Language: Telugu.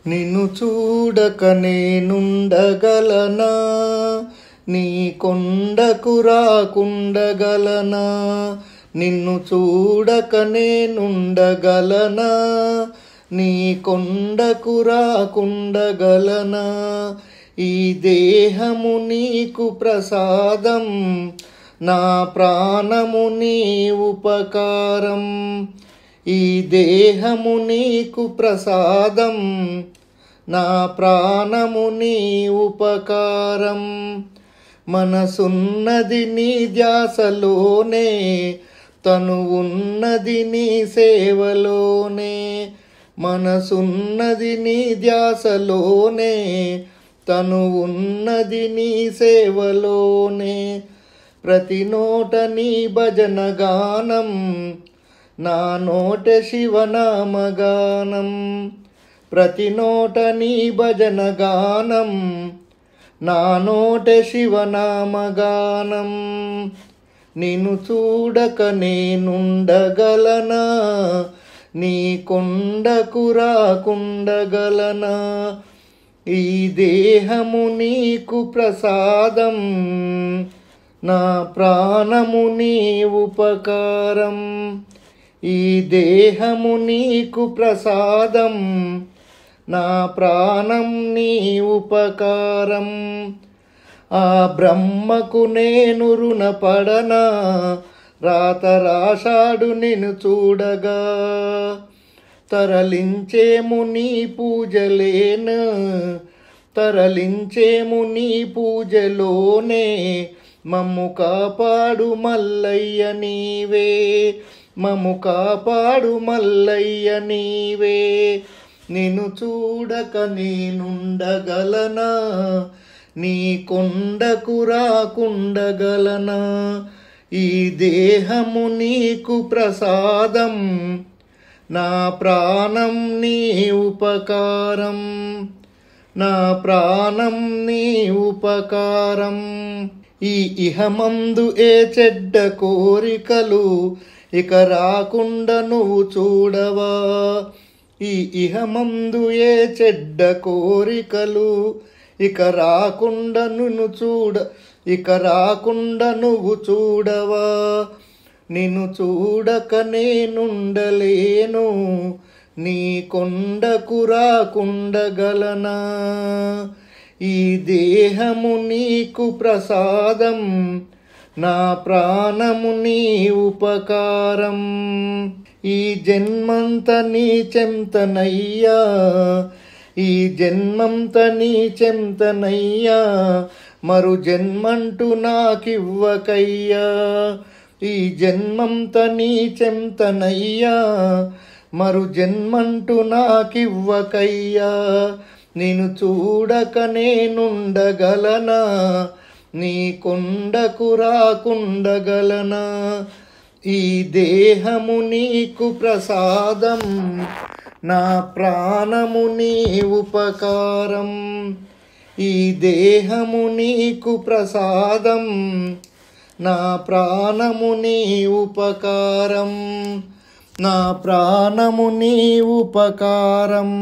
నిన్ను చూడక నేనుండగలనా, నీ కొండకు రాకుండగలనా. నిన్ను చూడక నేనుండగలనా, నీ కొండకు రాకుండగలనా. ఈ దేహము నీకు ప్రసాదం, నా ప్రాణము నీ ఉపకారం. ఈ దేహము నీకు ప్రసాదం, నా ప్రాణము నీ ఉపకారం. మనసున్నది నీ ధ్యాసలోనే, తనువున్నది నీ సేవలోనే. మనసున్నది నీ ధ్యాసలోనే, తనువున్నది నీ సేవలోనే. ప్రతి నోట నీ భజన గానం, నా నోట శివనామగానం. ప్రతి నోట నీ భజన గానం, నా నోట శివనామగానం. నిన్ను చూడక నేనుండగలనా, నీ కొండకు రాకుండగలనా. ఈ దేహము నీకు ప్రసాదం, నా ప్రాణము నీ ఉపకారం. ఈ దేహము నీకు ప్రసాదం, నా ప్రాణం నీ ఉపకారం. ఆ బ్రహ్మకు నేను రుణపడనా, రాత రాశాడు నిన్ను చూడగా. తరలించేము నీ పూజలేను, తరలించేము నీ పూజలోనే. మమ్ము కాపాడు మల్లయ్య నీవే, మమ్ము కాపాడు మల్లయ్య నీవే. నిన్ను చూడక నేనుండగలనా, నీ కొండకు రాకుండగలనా. ఈ దేహము నీకు ప్రసాదం, నా ప్రాణం నీ ఉపకారం. నా ప్రాణం నీ ఉపకారం. ఈ ఇహమందు ఏ చెడ్డ కోరికలు ఇక రాకుండా నువ్వు చూడవా. ఈ ఇహమందు ఏ చెడ్డ కోరికలు ఇక రాకుండా ఇక రాకుండా నువ్వు చూడవా. నిన్ను చూడక నేనుండలేను, నీ కొండకు రాకుండగలనా. ఈ దేహము నీకు ప్రసాదం, నా ప్రాణము నీ ఉపకారం. ఈ జన్మంత నీ చెంతనయ్యా, ఈ జన్మంత నీ చెంతనయ్యా. మరు జన్మంటూ నాకివ్వకయ్యా. ఈ జన్మంత నీ చెంతనయ్యా, మరు జన్మంటూ నాకివ్వకయ్యా. నిన్ను చూడక నేనుండగలనా, నీ కొండకు రాకుండగలనా. ఈ దేహము నీకు ప్రసాదం, నా ప్రాణము నీ ఉపకారం. ఈ దేహము నీకు ప్రసాదం, నా ప్రాణము నీ ఉపకారం. నా ప్రాణము నీ ఉపకారం.